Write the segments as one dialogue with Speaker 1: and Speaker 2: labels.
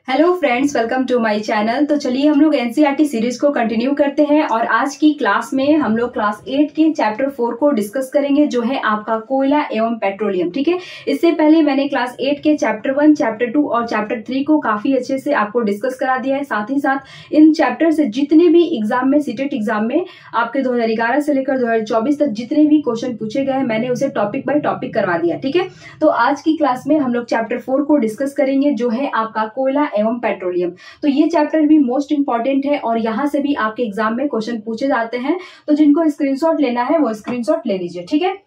Speaker 1: Hello friends, welcome to my channel. तो चलिए हम लोग एनसीईआरटी सीरीज को कंटिन्यू करते हैं और आज की क्लास में हम लोग क्लास 8 के चैप्टर 4 को डिस्कस करेंगे, जो है आपका कोयला एवं पेट्रोलियम। ठीक है, इससे पहले मैंने क्लास 8 के चैप्टर 1, चैप्टर 2 और चैप्टर 3 को काफी अच्छे से आपको डिस्कस करा दिया है। साथ ही साथ इन चैप्टर से जितने भी एग्जाम में, सीटेट एग्जाम में आपके 2011 से लेकर 2024 तक जितने भी क्वेश्चन पूछे गए हैं, मैंने उसे टॉपिक बाय टॉपिक करवा दिया। ठीक है, तो आज की क्लास में हम लोग चैप्टर 4 को डिस्कस करेंगे, जो है आपका कोयला एवं पेट्रोलियम। तो ये चैप्टर भी मोस्ट इंपॉर्टेंट है और यहां से भी आपके एग्जाम में क्वेश्चन पूछे जाते हैं। तो जिनको स्क्रीनशॉट लेना है वो स्क्रीनशॉट ले लीजिए। ठीक है,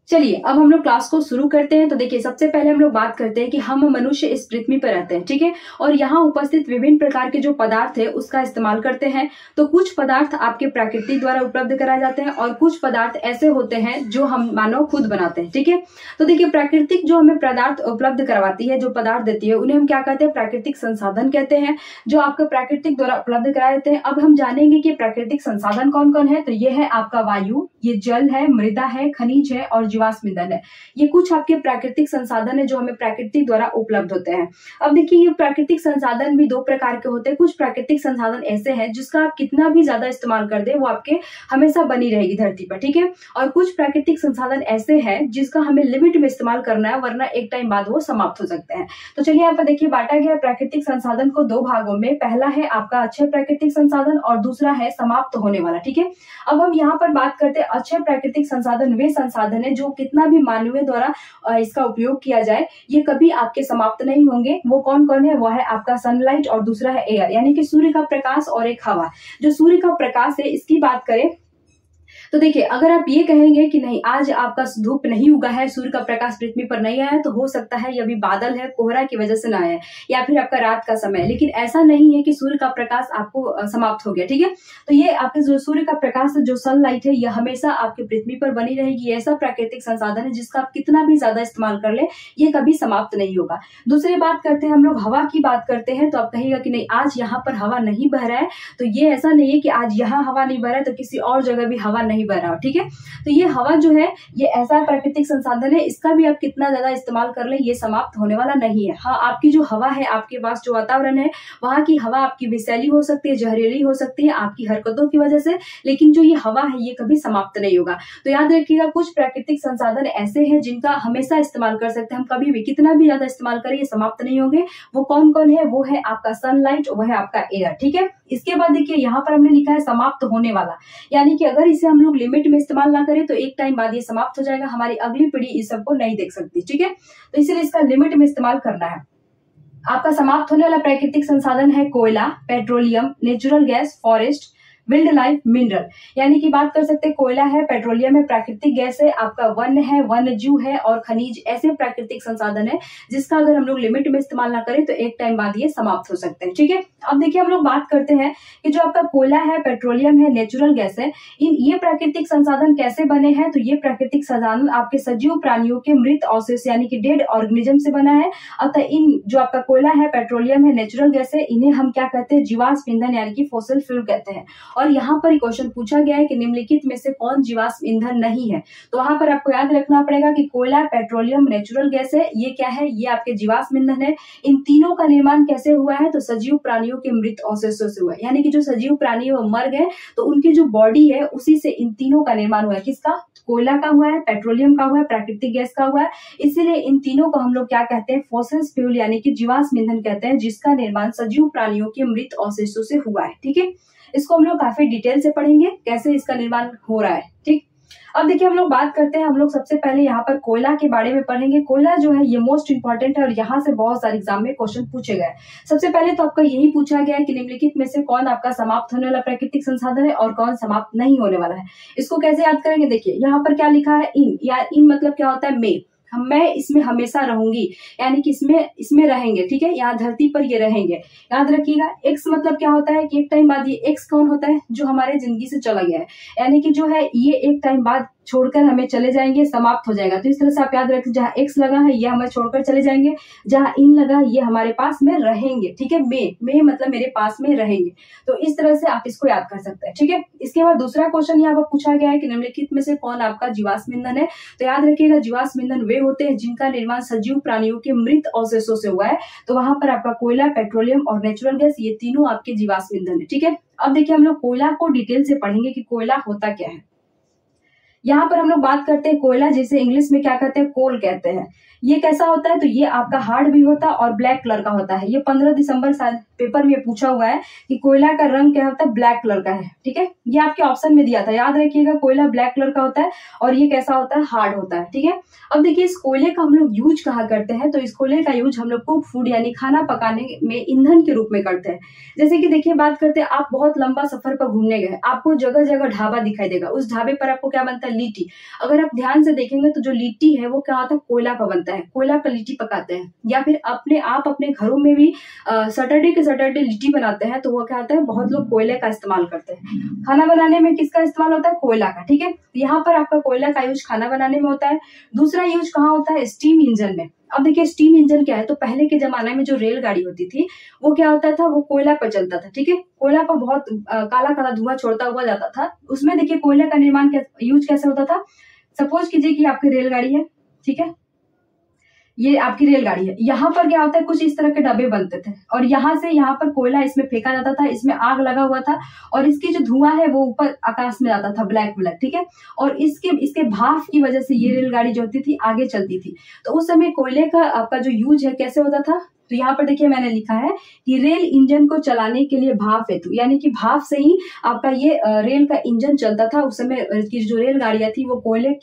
Speaker 1: चलिए अब हम लोग क्लास को शुरू करते हैं। तो देखिए, सबसे पहले हम लोग बात करते हैं कि हम मनुष्य इस पृथ्वी पर रहते हैं। ठीक है, और यहाँ उपस्थित विभिन्न प्रकार के जो पदार्थ है उसका इस्तेमाल करते हैं। तो कुछ पदार्थ आपके प्रकृति द्वारा उपलब्ध कराए जाते हैं और कुछ पदार्थ ऐसे होते हैं जो हम मानव खुद बनाते हैं। ठीक है, तो देखिए, प्राकृतिक जो हमें पदार्थ उपलब्ध करवाती है, जो पदार्थ देती है, उन्हें हम क्या कहते हैं? प्राकृतिक संसाधन कहते हैं, जो आपके प्राकृतिक द्वारा उपलब्ध कराए जाते हैं। अब हम जानेंगे कि प्राकृतिक संसाधन कौन कौन है। तो ये है आपका वायु, ये जल है, मृदा है, खनिज है और जीवाश्म ईंधन है। ये कुछ आपके प्राकृतिक संसाधन है जो हमें प्रकृति द्वारा उपलब्ध होते हैं। अब देखिए, ये प्राकृतिक संसाधन भी दो प्रकार के होते हैं। कुछ प्राकृतिक संसाधन ऐसे हैं जिसका आप कितना भी ज्यादा इस्तेमाल कर दे वो आपके हमेशा बनी रहेगी धरती पर। ठीक है, और कुछ प्राकृतिक संसाधन ऐसे हैं जिसका हमें लिमिट में इस्तेमाल करना है, वरना एक टाइम बाद वो समाप्त हो सकते हैं। तो चलिए यहाँ पर देखिए, बांटा गया प्राकृतिक संसाधन को दो भागों में। पहला है आपका अच्छे प्राकृतिक संसाधन और दूसरा है समाप्त होने वाला। ठीक है, अब हम यहाँ पर बात करते हैं अच्छे प्राकृतिक संसाधन। वे संसाधन है जो कितना भी मानवीय द्वारा इसका उपयोग किया जाए ये कभी आपके समाप्त नहीं होंगे। वो कौन कौन है? वो है आपका सनलाइट और दूसरा है एयर, यानी कि सूर्य का प्रकाश और एक हवा। जो सूर्य का प्रकाश है इसकी बात करें तो देखिए, अगर आप ये कहेंगे कि नहीं आज आपका धूप नहीं उगा है, सूर्य का प्रकाश पृथ्वी पर नहीं आया है, तो हो सकता है ये अभी बादल है, कोहरा की वजह से ना आया है, या फिर आपका रात का समय है। लेकिन ऐसा नहीं है कि सूर्य का प्रकाश आपको समाप्त हो गया। ठीक है, तो ये आपके जो सूर्य का प्रकाश जो सनलाइट है, यह हमेशा आपकी पृथ्वी पर बनी रहेगी। ऐसा प्राकृतिक संसाधन है जिसका आप कितना भी ज्यादा इस्तेमाल कर ले ये कभी समाप्त नहीं होगा। दूसरी बात करते हैं हम लोग हवा की बात करते हैं। तो आप कहेगा कि नहीं आज यहाँ पर हवा नहीं बह रहा है, तो ये ऐसा नहीं है कि आज यहाँ हवा नहीं बह रहा है तो किसी और जगह भी हवा नहीं बह रहा हो। ठीक है, तो ये हवा जो है ये ऐसा प्राकृतिक संसाधन है, इसका भी आप कितना ज्यादा इस्तेमाल कर ले ये समाप्त होने वाला नहीं है। हाँ, आपकी जो हवा है, आपके पास जो वातावरण है, वहां की हवा आपकी विषैली हो सकती है, जहरीली हो सकती है आपकी हरकतों की वजह से, लेकिन जो ये हवा है ये कभी समाप्त नहीं होगा। तो याद रखिएगा, कुछ प्राकृतिक संसाधन ऐसे हैं जिनका हमेशा इस्तेमाल कर सकते हैं हम, कभी भी कितना भी ज्यादा इस्तेमाल करें ये समाप्त नहीं होंगे। वो कौन कौन है? वो है आपका सनलाइट, वो है आपका एयर। ठीक है, इसके बाद देखिए यहाँ पर हमने लिखा है समाप्त होने वाला, यानी कि अगर इसे हम लोग लिमिट में इस्तेमाल ना करें तो एक टाइम बाद ये समाप्त हो जाएगा, हमारी अगली पीढ़ी इस सबको नहीं देख सकती। ठीक है, तो इसलिए इसका लिमिट में इस्तेमाल करना है। आपका समाप्त होने वाला प्राकृतिक संसाधन है कोयला, petroleum, natural gas, forest, wild life, mineral. यानी कि बात कर सकते हैं कोयला है, पेट्रोलियम है, प्राकृतिक गैस है, आपका वन है, वन्य जीव है और खनिज। ऐसे प्राकृतिक संसाधन है जिसका अगर हम लोग लिमिट में इस्तेमाल ना करें तो एक टाइम बाद ये समाप्त हो सकते हैं। ठीक है, अब देखिए हम लोग बात करते हैं कि जो आपका कोयला है, पेट्रोलियम है, नेचुरल गैस है, ये प्राकृतिक संसाधन कैसे बने हैं? तो ये प्राकृतिक संसाधन आपके सजीव प्राणियों के मृत अवशेष यानी कि डेड ऑर्गेनिज्म से बना है। अतः इन जो आपका कोयला है, पेट्रोलियम है, नेचुरल गैस है, इन्हें हम क्या कहते हैं? जीवाश्म ईंधन यानी कि फॉसिल फ्यूल कहते हैं। और यहाँ पर क्वेश्चन पूछा गया है कि निम्नलिखित में से कौन जीवाश्म ईंधन नहीं है। तो वहां पर आपको याद रखना पड़ेगा कि कोयला, पेट्रोलियम, नेचुरल गैस है, ये क्या है? ये आपके जीवाश्म ईंधन है। इन तीनों का निर्माण कैसे हुआ है? तो सजीव प्राणियों के मृत अवशेषों से हुआ है, यानी कि जो सजीव प्राणी वो मर गए तो उनकी जो बॉडी है उसी से इन तीनों का निर्माण हुआ है। किसका? कोयला का हुआ है, पेट्रोलियम का हुआ है, प्राकृतिक गैस का हुआ है। इसीलिए इन तीनों को हम लोग क्या कहते हैं? फॉसिल फ्यूल यानी कि जीवाश्म ईंधन कहते हैं, जिसका निर्माण सजीव प्राणियों के मृत अवशेषों से हुआ है। ठीक है, इसको हम लोग काफी डिटेल से पढ़ेंगे कैसे इसका निर्माण हो रहा है। ठीक, अब देखिए हम लोग बात करते हैं, हम लोग सबसे पहले यहाँ पर कोयला के बारे में पढ़ेंगे। कोयला जो है ये मोस्ट इंपॉर्टेंट है और यहाँ से बहुत सारे एग्जाम में क्वेश्चन पूछे गए। सबसे पहले तो आपका यही पूछा गया है कि निम्नलिखित में से कौन आपका समाप्त होने वाला प्राकृतिक संसाधन है और कौन समाप्त नहीं होने वाला है। इसको कैसे याद करेंगे? देखिए यहाँ पर क्या लिखा है? इन, या इन मतलब क्या होता है? मैं इसमें हमेशा रहूंगी, यानी कि इसमें रहेंगे। ठीक है, यहाँ धरती पर ये रहेंगे। याद रखिएगा, एक्स मतलब क्या होता है कि एक टाइम बाद ये एक्स कौन होता है? जो हमारे जिंदगी से चला गया है, यानी कि जो है ये एक टाइम बाद छोड़कर हमें चले जाएंगे, समाप्त हो जाएगा। तो इस तरह से आप याद रखें, जहाँ एक्स लगा है ये हमें छोड़कर चले जाएंगे, जहाँ इन लगा ये हमारे पास में रहेंगे, ठीक है। मे मतलब मेरे पास में रहेंगे। तो इस तरह से आप इसको याद कर सकते हैं, ठीक है। इसके बाद दूसरा क्वेश्चन यहाँ पर पूछा गया है कि निम्नलिखित में से कौन आपका जीवाश्म ईंधन है। तो याद रखिएगा, जीवाश्म ईंधन वे होते हैं जिनका निर्माण सजीव प्राणियों के मृत अवशेषों से हुआ है। तो वहां पर आपका कोयला, पेट्रोलियम और नेचुरल गैस, ये तीनों आपके जीवाश्म ईंधन है, ठीक है। अब देखिए हम लोग कोयला को डिटेल से पढ़ेंगे कि कोयला होता क्या है। यहाँ पर हम लोग बात करते हैं कोयला, जिसे इंग्लिश में क्या कहते हैं, कोल कहते हैं। ये कैसा होता है, तो ये आपका हार्ड भी होता है और ब्लैक कलर का होता है। ये 15 दिसंबर शायद पेपर में पूछा हुआ है कि कोयला का रंग क्या होता है, ब्लैक कलर का है, ठीक है। ये आपके ऑप्शन में दिया था, याद रखिएगा, कोयला ब्लैक कलर का होता है और ये कैसा होता है, हार्ड होता है, ठीक है। अब देखिए इस कोयले का हम लोग यूज कहाँ करते हैं, तो इस कोयले का यूज हम लोग कुक फूड यानी खाना पकाने में ईंधन के रूप में करते हैं। जैसे कि देखिए बात करते हैं, आप बहुत लंबा सफर पर घूमने गए, आपको जगह जगह ढाबा दिखाई देगा, उस ढाबे पर आपको क्या बनता है, लिट्टी। अगर आप ध्यान से देखेंगे तो जो लिट्टी है वो क्या होता है, कोयला पर बनता है, कोयला पर लिट्टी पकाते हैं। या फिर अपने घरों में भी सैटरडे के सैटरडे लिट्टी बनाते हैं, तो वो क्या होता है, बहुत लोग कोयले का इस्तेमाल करते हैं। खाना बनाने में किसका इस्तेमाल होता है, कोयला का, ठीक है। यहाँ पर आपका कोयला का यूज खाना बनाने में होता है। दूसरा यूज कहाँ होता है, स्टीम इंजन में। अब देखिए स्टीम इंजन क्या है, तो पहले के जमाने में जो रेलगाड़ी होती थी वो क्या होता था, वो कोयला पर चलता था, ठीक है। कोयला पर बहुत काला काला धुआं छोड़ता हुआ जाता था। उसमें देखिए कोयले का निर्माण यूज कैसे होता था। सपोज कीजिए कि आपकी रेलगाड़ी है, ठीक है, ये आपकी रेलगाड़ी है। यहाँ पर क्या होता है, कुछ इस तरह के डब्बे बनते थे और यहाँ से यहाँ पर कोयला इसमें फेंका जाता था, इसमें आग लगा हुआ था और इसकी जो धुआं है वो ऊपर आकाश में जाता था, ब्लैक ब्लैक, ठीक है। और इसके भाप की वजह से ये रेलगाड़ी जो होती थी आगे चलती थी। तो उस समय कोयले का आपका जो यूज है कैसे होता था, तो यहाँ पर देखिए मैंने लिखा है कि रेल इंजन को चलाने के लिए भाप हेतु, यानी कि भाप से ही आपका ये रेल का इंजन चलता था। उस समय की जो रेलगाड़ियां थी वो कोयले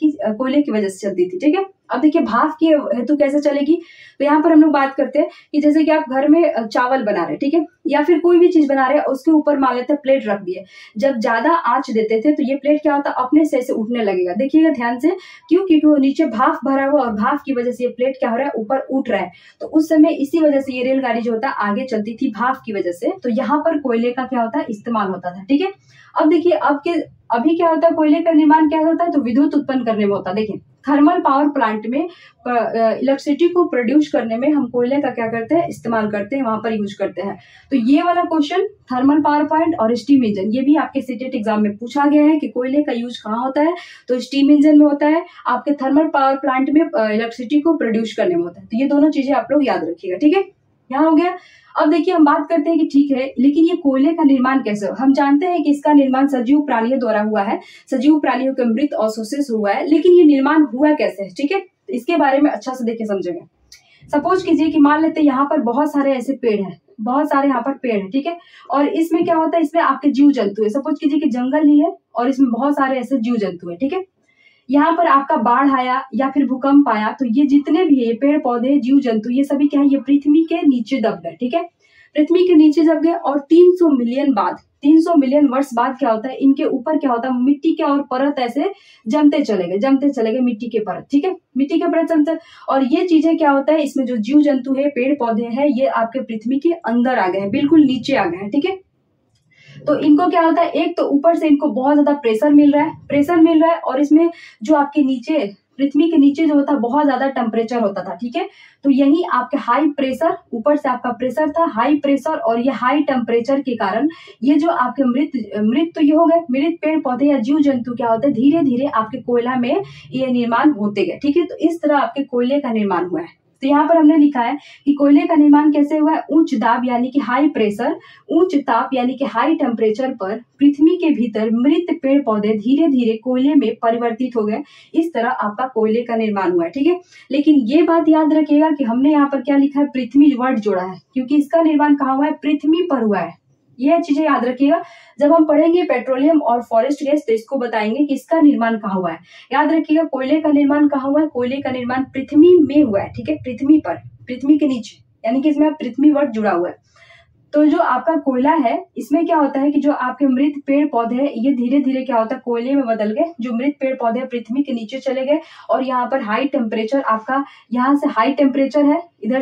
Speaker 1: की वजह से चलती थी, ठीक है। अब देखिए भाप की हेतु कैसे चलेगी, तो यहाँ पर हम लोग बात करते हैं कि जैसे कि आप घर में चावल बना रहे, ठीक है, या फिर कोई भी चीज बना रहे, उसके ऊपर मान लेते प्लेट रख दिए। जब ज्यादा आंच देते थे तो ये प्लेट क्या होता है, अपने से ऐसे उठने लगेगा। देखिएगा ध्यान से, क्यों, क्योंकि वो नीचे भाप भरा हुआ और भाप की वजह से ये प्लेट क्या हो रहा है, ऊपर उठ रहा है। तो उस समय इसी वजह से ये रेलगाड़ी जो होता है आगे चलती थी, भाप की वजह से। तो यहाँ पर कोयले का क्या होता है, इस्तेमाल होता था, ठीक है। अब देखिए अभी क्या होता है, कोयले का निर्माण क्या होता है, तो विद्युत उत्पन्न करने में होता है। देखिए थर्मल पावर प्लांट में इलेक्ट्रिसिटी को प्रोड्यूस करने में हम कोयले का क्या करते हैं, इस्तेमाल करते हैं, वहां पर यूज करते हैं। तो ये वाला क्वेश्चन थर्मल पावर प्लांट और स्टीम इंजन, ये भी आपके सीटेट एग्जाम में पूछा गया है कि कोयले का यूज कहाँ होता है, तो स्टीम इंजन में होता है, आपके थर्मल पावर प्लांट में इलेक्ट्रिसिटी को प्रोड्यूस करने में होता है। तो ये दोनों चीजें आप लोग याद रखिएगा, ठीक है। यहाँ हो गया। अब देखिए हम बात करते हैं कि ठीक है, लेकिन ये कोयले का निर्माण कैसे हो। हम जानते हैं कि इसका निर्माण सजीव प्राणियों द्वारा हुआ है, सजीव प्राणियों के मृत अवशेषों से हुआ है, लेकिन ये निर्माण हुआ कैसे है, ठीक है। इसके बारे में अच्छा से देखिए समझेंगे। सपोज कीजिए कि मान लेते हैं यहाँ पर बहुत सारे ऐसे पेड़ हैं, बहुत सारे यहाँ पर पेड़ है, ठीक है, और इसमें क्या होता है, इसमें आपके जीव जंतु है। सपोज कीजिए कि जंगल ही है और इसमें बहुत सारे ऐसे जीव जंतु है, ठीक है। यहाँ पर आपका बाढ़ आया या फिर भूकंप आया, तो ये जितने भी है पेड़ पौधे जीव जंतु, ये सभी क्या है, ये पृथ्वी के नीचे दब गए, ठीक है। पृथ्वी के नीचे दब गए और 300 मिलियन वर्ष बाद क्या होता है, इनके ऊपर क्या होता है, मिट्टी के और परत ऐसे जमते चले गए मिट्टी के परत, ठीक है, मिट्टी के परत जमते। और ये चीजें क्या होता है, इसमें जो जीव जंतु है, पेड़ पौधे हैं, ये आपके पृथ्वी के अंदर आ गए हैं, बिल्कुल नीचे आ गए हैं, ठीक है। तो इनको क्या होता है, एक तो ऊपर से इनको बहुत ज्यादा प्रेशर मिल रहा है और इसमें जो आपके नीचे पृथ्वी के नीचे जो होता है बहुत ज्यादा टेम्परेचर होता था, ठीक है। तो यही आपके हाई प्रेशर, ऊपर से आपका प्रेशर था, हाई प्रेशर और ये हाई टेम्परेचर के कारण ये जो आपके मृत तो ये हो गए, मृत पेड़ पौधे या जीव जंतु क्या होते हैं, धीरे धीरे आपके कोयला में ये निर्माण होते गए, ठीक है। तो इस तरह आपके कोयले का निर्माण हुआ है। तो यहाँ पर हमने लिखा है कि कोयले का निर्माण कैसे हुआ है, उच्च दाब यानी कि हाई प्रेशर, उच्च ताप यानी कि हाई टेम्परेचर पर पृथ्वी के भीतर मृत पेड़ पौधे धीरे धीरे कोयले में परिवर्तित हो गए। इस तरह आपका कोयले का निर्माण हुआ है, ठीक है। लेकिन ये बात याद रखिएगा कि हमने यहाँ पर क्या लिखा है, पृथ्वी वर्ड जोड़ा है, क्योंकि इसका निर्माण कहाँ हुआ है, पृथ्वी पर हुआ है। ये चीजें याद रखिएगा। जब हम पढ़ेंगे पेट्रोलियम और फॉरेस्ट गैस तो इसको बताएंगे कि इसका निर्माण कहाँ हुआ है। याद रखिएगा कोयले का निर्माण कहाँ हुआ है, कोयले का निर्माण पृथ्वी में हुआ है, ठीक है, पृथ्वी पर, पृथ्वी के नीचे, यानी कि इसमें पृथ्वी वर्ड जुड़ा हुआ है। तो जो आपका कोयला है इसमें क्या होता है कि जो आपके मृत पेड़ पौधे हैं ये धीरे धीरे क्या होता है कोयले में बदल गए। जो मृत पेड़ पौधे पृथ्वी के नीचे चले गए और यहाँ पर हाई टेम्परेचर, आपका यहाँ से हाई टेम्परेचर है, इधर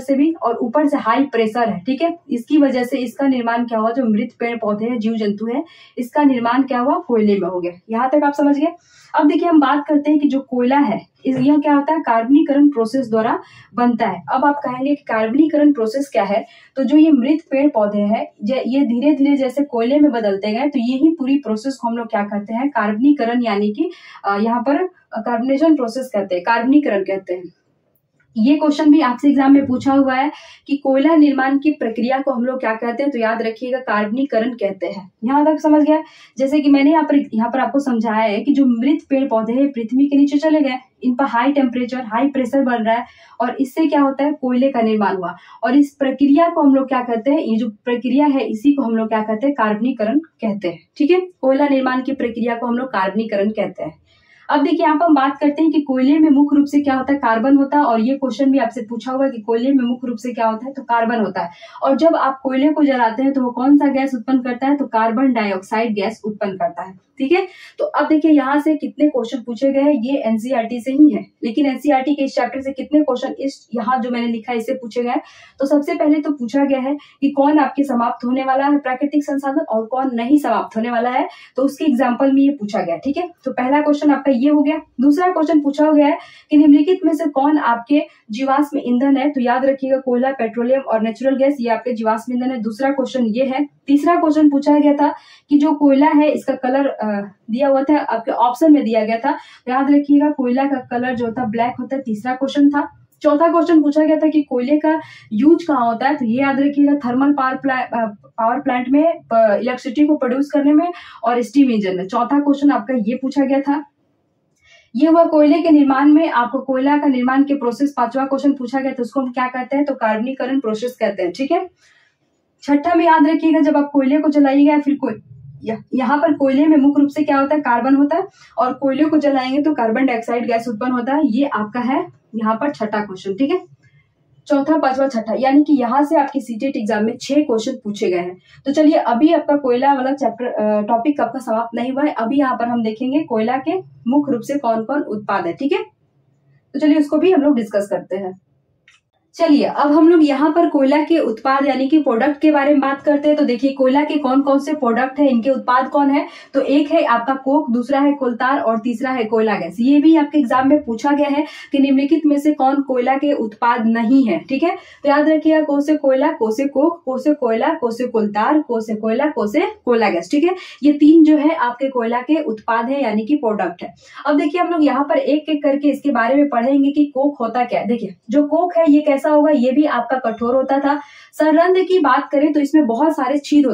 Speaker 1: से भी और ऊपर से हाई प्रेशर है, ठीक है। इसकी वजह से इसका निर्माण क्या हुआ, जो मृत पेड़ पौधे हैं, जीव जंतु है, इसका निर्माण क्या हुआ, कोयले में हो गया। यहाँ तक आप समझ गए। अब देखिए हम बात करते हैं कि जो कोयला है यह क्या होता है, कार्बनीकरण प्रोसेस द्वारा बनता है। अब आप कहेंगे कि कार्बनीकरण प्रोसेस क्या है, तो जो ये मृत पेड़ पौधे हैं ये धीरे धीरे जैसे कोयले में बदलते गए, तो यही पूरी प्रोसेस को हम लोग क्या कहते हैं, कार्बनीकरण, यानी कि यहाँ पर कार्बनेशन प्रोसेस कहते हैं, कार्बनीकरण कहते हैं। ये क्वेश्चन भी आपसे एग्जाम में पूछा हुआ है कि कोयला निर्माण की प्रक्रिया को हम लोग क्या कहते हैं, तो याद रखिएगा कार्बनीकरण कहते हैं। यहाँ तक समझ गया। जैसे कि मैंने यहाँ पर आपको समझाया है कि जो मृत पेड़ पौधे हैं पृथ्वी के नीचे चले गए, इन पर हाई टेम्परेचर, हाई प्रेशर बन रहा है और इससे क्या होता है, कोयले का निर्माण हुआ। और इस प्रक्रिया को हम लोग क्या कहते हैं, ये जो प्रक्रिया है इसी को हम लोग क्या कहते हैं, कार्बनीकरण कहते हैं, ठीक है। कोयला निर्माण की प्रक्रिया को हम लोग कार्बनीकरण कहते हैं। अब देखिए यहाँ पर हम बात करते हैं कि कोयले में मुख्य रूप से क्या होता है, कार्बन होता है। और ये क्वेश्चन भी आपसे पूछा हुआ है कि कोयले में मुख्य रूप से क्या होता है, तो कार्बन होता है। और जब आप कोयले को जलाते हैं तो वो कौन सा गैस उत्पन्न करता है, तो कार्बन डाइऑक्साइड गैस उत्पन्न करता है, ठीक है। तो अब देखिए यहाँ से कितने क्वेश्चन पूछे गए हैं, ये एनसीईआरटी से ही है, लेकिन एनसीईआरटी के इस चैप्टर से कितने क्वेश्चन इस यहाँ जो मैंने लिखा है इससे पूछे गए। तो सबसे पहले तो पूछा गया है कि कौन आपके समाप्त होने वाला है प्राकृतिक संसाधन और कौन नहीं समाप्त होने वाला है, तो उसके एग्जाम्पल में ये पूछा गया, ठीक है। तो पहला क्वेश्चन आपका ये हो गया। दूसरा क्वेश्चन पूछा गया है कि निम्नलिखित में से कौन आपके जीवाश्म ईंधन है, तो याद रखिएगा कोयला, पेट्रोलियम और नेचुरल गैस ये आपके जीवाश्म ईंधन है। दूसरा क्वेश्चन ये है। तीसरा क्वेश्चन पूछा गया था कि जो कोयला है इसका कलर दिया हुआ था, आपके ऑप्शन में दिया गया था, याद रखिएगा कोयला का कलर जो था ब्लैक होता है, तीसरा क्वेश्चन था। चौथा क्वेश्चन पूछा गया था कि कोयले का यूज कहाँ होता है, तो ये याद रखिएगा थर्मल पावर प्लांट में इलेक्ट्रिसिटी को प्रोड्यूस करने में और स्टीम इंजन में। चौथा क्वेश्चन आपका ये पूछा गया था। ये हुआ कोयले के निर्माण में आपको कोयला का निर्माण के प्रोसेस। पांचवा क्वेश्चन पूछा गया तो उसको हम क्या कहते हैं, तो कार्बनीकरण प्रोसेस कहते हैं, ठीक है। छठा में याद रखिएगा जब आप कोयले को जलाइएगा, फिर यहाँ पर कोयले में मुख्य रूप से क्या होता है, कार्बन होता है और कोयले को जलाएंगे तो कार्बन डाइऑक्साइड गैस उत्पन्न होता है। ये आपका है यहाँ पर छठा क्वेश्चन, ठीक है। चौथा, पांचवा, छठा, यानी कि यहाँ से आपके सीटेट एग्जाम में 6 क्वेश्चन पूछे गए हैं। तो चलिए अभी आपका कोयला वाला चैप्टर टॉपिक आपका समाप्त नहीं हुआ है। अभी यहाँ पर हम देखेंगे कोयला के मुख्य रूप से कौन कौन उत्पाद है, ठीक है। तो चलिए उसको भी हम लोग डिस्कस करते हैं। चलिए अब हम लोग यहाँ पर कोयला के उत्पाद यानी कि प्रोडक्ट के बारे में बात करते हैं। तो देखिए कोयला के कौन कौन से प्रोडक्ट है, इनके उत्पाद कौन है, तो एक है आपका कोक, दूसरा है कोलतार और तीसरा है कोयला गैस। ये भी आपके एग्जाम में पूछा गया है कि निम्नलिखित में से कौन कोयला के उत्पाद नहीं है, ठीक है। तो याद रखिएगा को से कोयला, को से कोक, को से कोयला, को से कोलतार, को से कोयला, को से कोयला गैस, ठीक है। ये 3 जो है आपके कोयला के उत्पाद है यानी कि प्रोडक्ट है। अब देखिए हम लोग यहाँ पर एक एक करके इसके बारे में पढ़ेंगे कि कोक होता क्या है। देखिए जो कोक है ये कैसा होगा, ये भी आपका कठोर होता था। संरंध्र की बात करें तो इसमें बहुत सारे छिद्र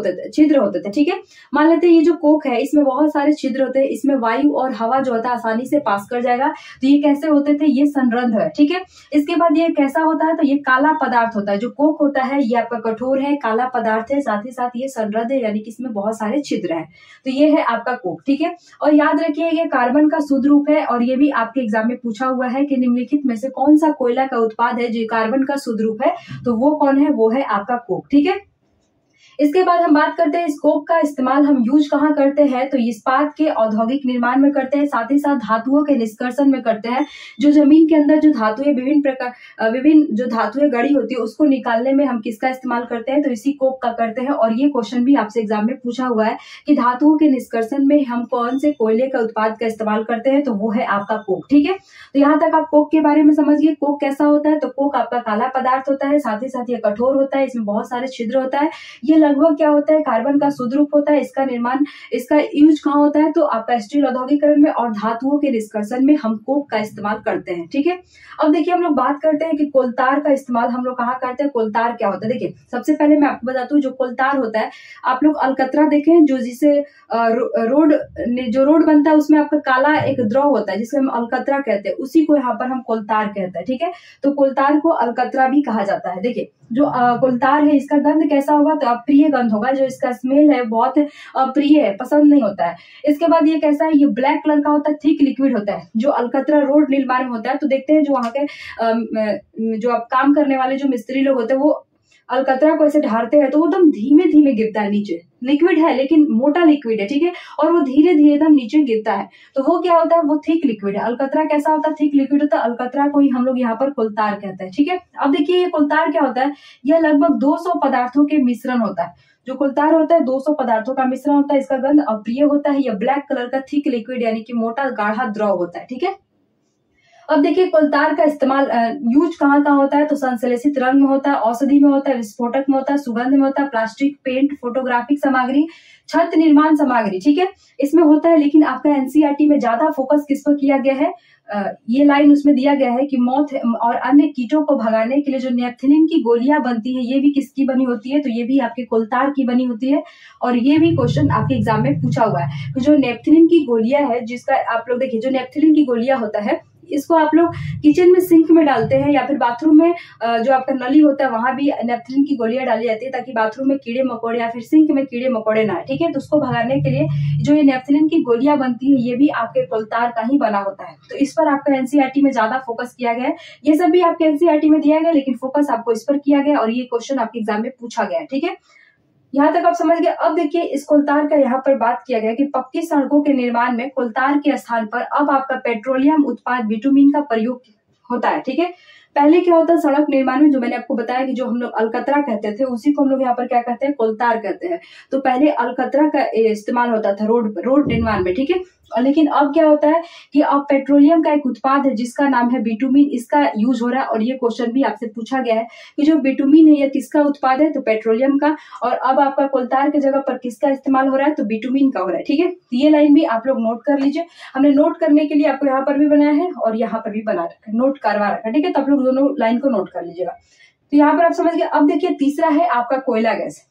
Speaker 1: होते थे, ठीक है। मान लेते हैं ये जो कोक है इसमें बहुत सारे छिद्र होते हैं, इसमें वायु और हवा जो होता है आसानी से पास कर जाएगा। तो ये कैसे होते थे, ये संरंध्र है, ठीक है। इसके बाद ये कैसा होता है, तो ये काला पदार्थ होता है। जो कोक होता है ये आपका कठोर है, काला पदार्थ है, साथ ही साथ ये संरंध्र है यानी कि इसमें बहुत सारे छिद्र है। तो ये है आपका कोक, ठीक है। और याद रखिए ये कार्बन का शुद्ध रूप है और ये भी आपके एग्जाम में पूछा हुआ है कि निम्नलिखित में से कौन सा कोयला का उत्पाद है जो कार्बन का शुद्ध रूप है, तो वो कौन है, वो है आपका कोक, ठीक है। इसके बाद हम बात करते हैं इस कोक का इस्तेमाल हम यूज कहाँ करते हैं, तो इस्पात के औद्योगिक निर्माण में करते हैं, साथ ही साथ धातुओं के निष्कर्षण में करते हैं। जो जमीन के अंदर जो धातुएं विभिन्न जो धातुएं गड़ी होती है उसको निकालने में हम किसका इस्तेमाल करते हैं, तो इसी कोक का करते हैं। और ये क्वेश्चन भी आपसे एग्जाम में पूछा हुआ है कि धातुओं के निष्कर्षण में हम कौन से कोयले का उत्पाद का इस्तेमाल करते हैं, तो वो है आपका कोक, ठीक है। तो यहाँ तक आप कोक के बारे में समझिए। कोक कैसा होता है, तो कोक आपका काला पदार्थ होता है, साथ ही साथ ये कठोर होता है, इसमें बहुत सारे छिद्र होता है। ये लगभग क्या होता है, कार्बन का शुद्ध रूप होता है। इसका निर्माण, इसका यूज कहाँ होता है, तो आपका स्टील औद्योगिकरण में और धातुओं के निष्कर्षण में हम कोक का इस्तेमाल करते हैं, ठीक है। अब देखिए हम लोग बात करते हैं कि कोलतार का इस्तेमाल हम लोग कहाँ करते हैं, कोलतार क्या होता है। देखिए सबसे पहले मैं आपको बताता हूँ जो कोलतार होता है, आप लोग अलकतरा देखें जो जिसे रोड बनता है उसमें आपका काला एक द्रव होता है जिसे हम अलकतरा कहते हैं, उसी को यहाँ पर हम कोलतार कहते हैं, ठीक है। तो कोलतार को अलकतरा भी कहा जाता है। देखिए जो कोलतार है इसका गंध कैसा होगा, तो अप्रिय गंध होगा। जो इसका स्मेल है बहुत अप्रिय है, पसंद नहीं होता है। इसके बाद ये कैसा है, ये ब्लैक कलर का होता है, थिक लिक्विड होता है। जो अलकतरा रोड निर्माण में होता है तो देखते हैं जो वहाँ के जो आप काम करने वाले जो मिस्त्री लोग होते हैं वो अलकतरा को ऐसे ढारते हैं तो वो एकदम धीमे धीमे गिरता है नीचे। लिक्विड है लेकिन मोटा लिक्विड है, ठीक है, और वो धीरे धीरे एकदम नीचे गिरता है। तो वो क्या होता है, वो थिक लिक्विड है। अलकतरा कैसा होता है, थिक लिक्विड होता है। अलकतरा को ही हम लोग यहाँ पर कोलतार कहते हैं, ठीक है। अब देखिए ये कोलतार क्या होता है, यह लगभग 200 पदार्थों के मिश्रण होता है। जो कोलतार होता है 200 पदार्थों का मिश्रण होता है। इसका गंध अप्रिय होता है। यह ब्लैक कलर का थिक लिक्विड यानी कि मोटा गाढ़ा द्रव होता है, ठीक है। अब देखिए कोलतार का इस्तेमाल यूज कहाँ कहाँ होता है, तो संश्लेषित रंग में होता है, औषधि में होता है, विस्फोटक में होता है, सुगंध में होता है, प्लास्टिक, पेंट, फोटोग्राफिक सामग्री, छत निर्माण सामग्री, ठीक है, इसमें होता है। लेकिन आपका एनसीईआरटी में ज्यादा फोकस किस पर किया गया है, ये लाइन उसमें दिया गया है कि मौत और अन्य कीटों को भगाने के लिए जो नेफ्थलीन की गोलियां बनती है, ये भी किसकी बनी होती है, तो ये भी आपके कोलतार की बनी होती है। और ये भी क्वेश्चन आपके एग्जाम में पूछा हुआ है। तो जो नेफ्थलीन की गोलियां है, जिसका आप लोग देखिए, जो नेफ्थलीन की गोलियां होता है, इसको आप लोग किचन में सिंक में डालते हैं या फिर बाथरूम में जो आपका नली होता है वहां भी नेफ्थलीन की गोलियां डाली जाती है, ताकि बाथरूम में कीड़े मकोड़े या फिर सिंक में कीड़े मकोड़े ना आए, ठीक है। तो उसको भगाने के लिए जो ये नेफ्थलीन की गोलियां बनती है, ये भी आपके कोलतार का ही बना होता है। तो इस पर आपका एनसीईआरटी में ज्यादा फोकस किया गया है। ये सब भी आपके एनसीईआरटी में दिया गया, लेकिन फोकस आपको इस पर किया गया और ये क्वेश्चन आपके एग्जाम में पूछा गया है, ठीक है। यहाँ तक आप समझ गए। अब देखिए इस कोलतार का यहाँ पर बात किया गया कि पक्की सड़कों के निर्माण में कोलतार के स्थान पर अब आपका पेट्रोलियम उत्पाद बिटुमिन का प्रयोग होता है, ठीक है। पहले क्या होता है, सड़क निर्माण में जो मैंने आपको बताया कि जो हम लोग अलकतरा कहते थे, उसी को हम लोग यहाँ पर क्या कहते हैं, कोलतार कहते हैं। तो पहले अलकतरा का इस्तेमाल होता था रोड निर्माण में, ठीक है। लेकिन अब क्या होता है कि अब पेट्रोलियम का एक उत्पाद है जिसका नाम है बिटुमिन, इसका यूज हो रहा है। और ये क्वेश्चन भी आपसे पूछा गया है कि जो बिटुमिन है, यह किसका उत्पाद है, तो पेट्रोलियम का। और अब आपका कोलतार की जगह पर किसका इस्तेमाल हो रहा है, तो बिटुमिन का हो रहा है, ठीक है। ये लाइन भी आप लोग नोट कर लीजिए। हमने नोट करने के लिए आपको यहाँ पर भी बनाया है और यहाँ पर भी बना रखा है, नोट करवा रखा है, ठीक है। तो आप लोग दोनों लाइन को नोट कर लीजिएगा। तो यहाँ पर आप समझ गए। अब देखिए तीसरा है आपका कोयला गैस।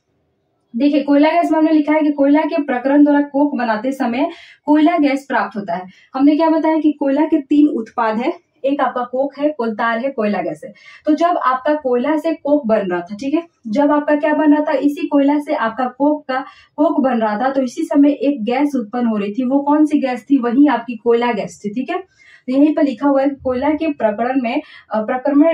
Speaker 1: देखिए कोयला गैस में हमने लिखा है कि कोयला के प्रकरण द्वारा कोक बनाते समय कोयला गैस प्राप्त होता है। हमने क्या बताया कि कोयला के 3 उत्पाद है, एक आपका कोक है, कोलतार है, कोयला गैस है। तो जब आपका कोयला से कोक बन रहा था, ठीक है, जब आपका क्या बन रहा था, इसी कोयला से आपका कोक बन रहा था, तो इसी समय एक गैस उत्पन्न हो रही थी। वो कौन सी गैस थी, वही आपकी कोयला गैस थी, ठीक है। तो यहीं पर लिखा हुआ है कि कोयला के प्रकरण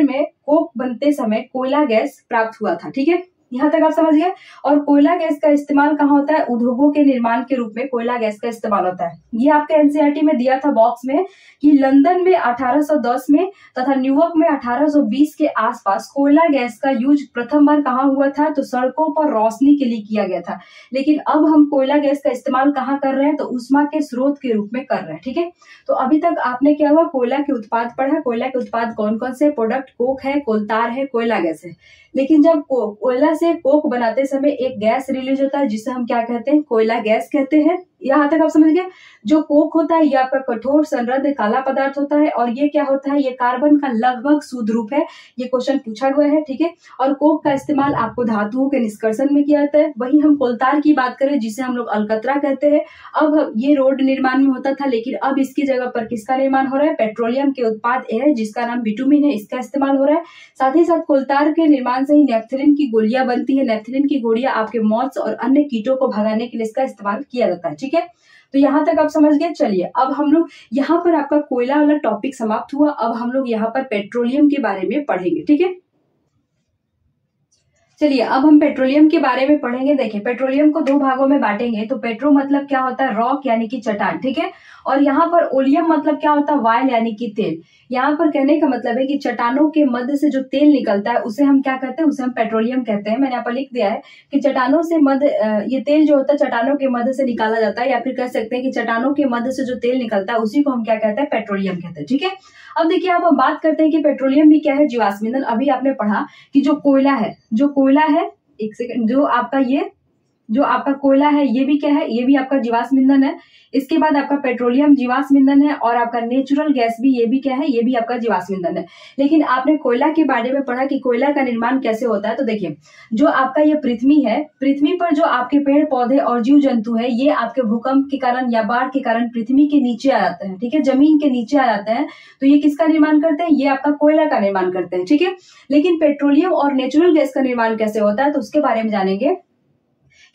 Speaker 1: में कोक बनते समय कोयला गैस प्राप्त हुआ था, ठीक है। यहाँ तक आप समझ गए। और कोयला गैस का इस्तेमाल कहाँ होता है, उद्योगों के निर्माण के रूप में कोयला गैस का इस्तेमाल होता है। ये आपके एनसीईआरटी में दिया था बॉक्स में कि लंदन में 1810 में तथा न्यूयॉर्क में 1820 के आसपास कोयला गैस का यूज प्रथम बार कहाँ हुआ था, तो सड़कों पर रोशनी के लिए किया गया था। लेकिन अब हम कोयला गैस का इस्तेमाल कहाँ कर रहे हैं, तो ऊष्मा के स्रोत के रूप में कर रहे हैं, ठीक है। तो अभी तक आपने क्या हुआ, कोयला के उत्पाद पढ़ा। कोयला के उत्पाद कौन कौन से, प्रोडक्ट कोक है, कोलतार है, कोयला गैस है। लेकिन जब कोयला से कोक बनाते समय एक गैस रिलीज होता है जिसे हम क्या कहते हैं, कोयला गैस कहते हैं। यहाँ तक आप समझ गए। जो कोक होता है ये आपका कठोर संरद्ध काला पदार्थ होता है और ये क्या होता है, ये कार्बन का लगभग शुद्ध रूप है। ये क्वेश्चन पूछा गया है, ठीक है। और कोक का इस्तेमाल आपको धातुओं के निष्कर्षण में किया जाता है। वही हम कोलतार की बात करें जिसे हम लोग अलकतरा कहते हैं, अब ये रोड निर्माण में होता था, लेकिन अब इसकी जगह पर किसका निर्माण हो रहा है, पेट्रोलियम के उत्पाद है जिसका नाम बिटुमिन है, इसका इस्तेमाल हो रहा है। साथ ही साथ कोलतार के निर्माण से ही नेफ्थलीन की गोलियां बनती है। नेफ्थलीन की गोलियां आपके मॉथ्स और अन्य कीटों को भगाने के लिए इसका इस्तेमाल किया जाता है, ठीक है। तो यहाँ तक आप समझ गए। चलिए अब हम लोग यहाँ पर आपका कोयला वाला टॉपिक समाप्त हुआ। अब हम लोग यहाँ पर पेट्रोलियम के बारे में पढ़ेंगे, ठीक है। चलिए अब हम पेट्रोलियम के बारे में पढ़ेंगे। देखिए पेट्रोलियम को 2 भागों में बांटेंगे। तो पेट्रो मतलब क्या होता है, रॉक यानी कि चट्टान, ठीक है। और यहाँ पर ओलियम मतलब क्या होता है, वायल यानी कि तेल। यहाँ पर कहने का मतलब है कि चट्टानों के मध्य से जो तेल निकलता है उसे हम क्या कहते हैं, उसे हम पेट्रोलियम कहते हैं। मैंने यहाँ पर लिख दिया है कि चट्टानों से ये तेल जो होता है चट्टानों के मध्य से निकाला जाता है, या फिर कह सकते हैं कि चट्टानों के मध्य से जो तेल निकलता है उसी को हम क्या कहते हैं, पेट्रोलियम कहते हैं, ठीक है। अब देखिए अब हम बात करते हैं कि पेट्रोलियम भी क्या है, जीवाश्म ईंधन। अभी आपने पढ़ा कि जो कोयला है, एक सेकंड, जो आपका कोयला है ये भी क्या है, ये भी आपका जीवाश्म ईंधन है। इसके बाद आपका पेट्रोलियम जीवाश्म ईंधन है और आपका नेचुरल गैस भी, ये भी क्या है, ये भी आपका जीवाश्म ईंधन है। लेकिन आपने कोयला के बारे में पढ़ा कि कोयला का निर्माण कैसे होता है। तो देखिए जो आपका ये पृथ्वी है, पृथ्वी पर जो आपके पेड़ पौधे और जीव जंतु है, ये आपके भूकंप के कारण या बाढ़ के कारण पृथ्वी के नीचे आ जाते हैं, ठीक है, जमीन के नीचे आ जाते हैं। तो ये किसका निर्माण करते हैं, ये आपका कोयला का निर्माण करते हैं, ठीक है। लेकिन पेट्रोलियम और नेचुरल गैस का निर्माण कैसे होता है, तो उसके बारे में जानेंगे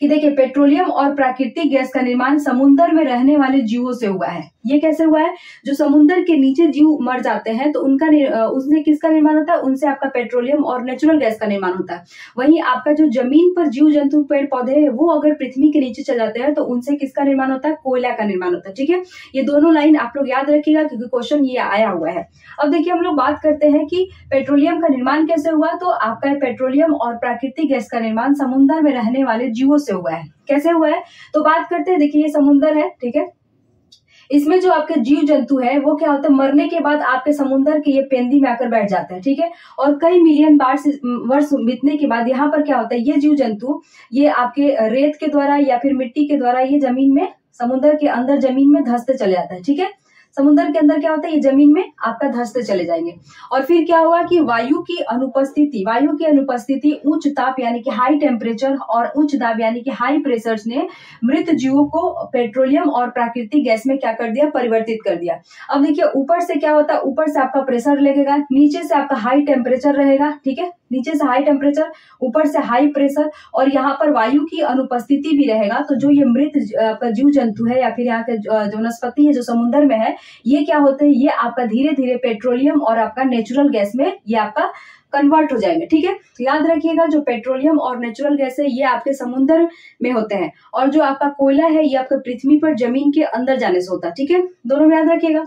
Speaker 1: कि देखिए पेट्रोलियम और प्राकृतिक गैस का निर्माण समुद्र में रहने वाले जीवों से हुआ है। ये कैसे हुआ है? जो समुद्र के नीचे जीव मर जाते हैं तो उससे किसका निर्माण होता है? उनसे आपका पेट्रोलियम और नेचुरल गैस का निर्माण होता है। वहीं आपका जो जमीन पर जीव जंतु पेड़ पौधे है वो अगर पृथ्वी के नीचे चल जाते हैं तो उनसे किसका निर्माण होता है? कोयला का निर्माण होता है। ठीक है, ये दोनों लाइन आप लोग याद रखिएगा क्योंकि क्वेश्चन ये आया हुआ है। अब देखिए हम लोग बात करते हैं कि पेट्रोलियम का निर्माण कैसे हुआ। तो आपका पेट्रोलियम और प्राकृतिक गैस का निर्माण समुद्र में रहने वाले जीवों से हुआ है। कैसे हुआ है? तो बात करते हैं, देखिए ये समुद्र है, ठीक है, इसमें जो आपके जीव जंतु है वो क्या होता है, मरने के बाद आपके समुद्र के ये पेंदी में आकर बैठ जाते हैं। ठीक है, और कई मिलियन वर्ष बीतने के बाद यहाँ पर क्या होता है, ये जीव जंतु ये आपके रेत के द्वारा या फिर मिट्टी के द्वारा ये जमीन में, समुद्र के अंदर जमीन में धंसते चले जाता है। ठीक है, समुद्र के अंदर क्या होता है, ये जमीन में आपका धंसते चले जाएंगे। और फिर क्या हुआ कि वायु की अनुपस्थिति उच्च ताप यानी कि हाई टेम्परेचर और उच्च दाब यानी कि हाई प्रेशर ने मृत जीवों को पेट्रोलियम और प्राकृतिक गैस में क्या कर दिया, परिवर्तित कर दिया। अब देखिए ऊपर से क्या होता है, ऊपर से आपका प्रेशर लगेगा, नीचे से आपका हाई टेम्परेचर रहेगा। ठीक है, नीचे से हाई टेम्परेचर, ऊपर से हाई प्रेशर और यहाँ पर वायु की अनुपस्थिति भी रहेगा। तो जो ये मृत जीव जंतु है या फिर यहाँ के जो वनस्पति है जो समुद्र में है, ये क्या होते हैं, ये आपका धीरे धीरे पेट्रोलियम और आपका नेचुरल गैस में ये आपका कन्वर्ट हो जाएंगे। ठीक है, तो याद रखिएगा जो पेट्रोलियम और नेचुरल गैस है ये आपके समुद्र में होते हैं और जो आपका कोयला है ये आपका पृथ्वी पर जमीन के अंदर जाने से होता है। ठीक है, दोनों में याद रखिएगा।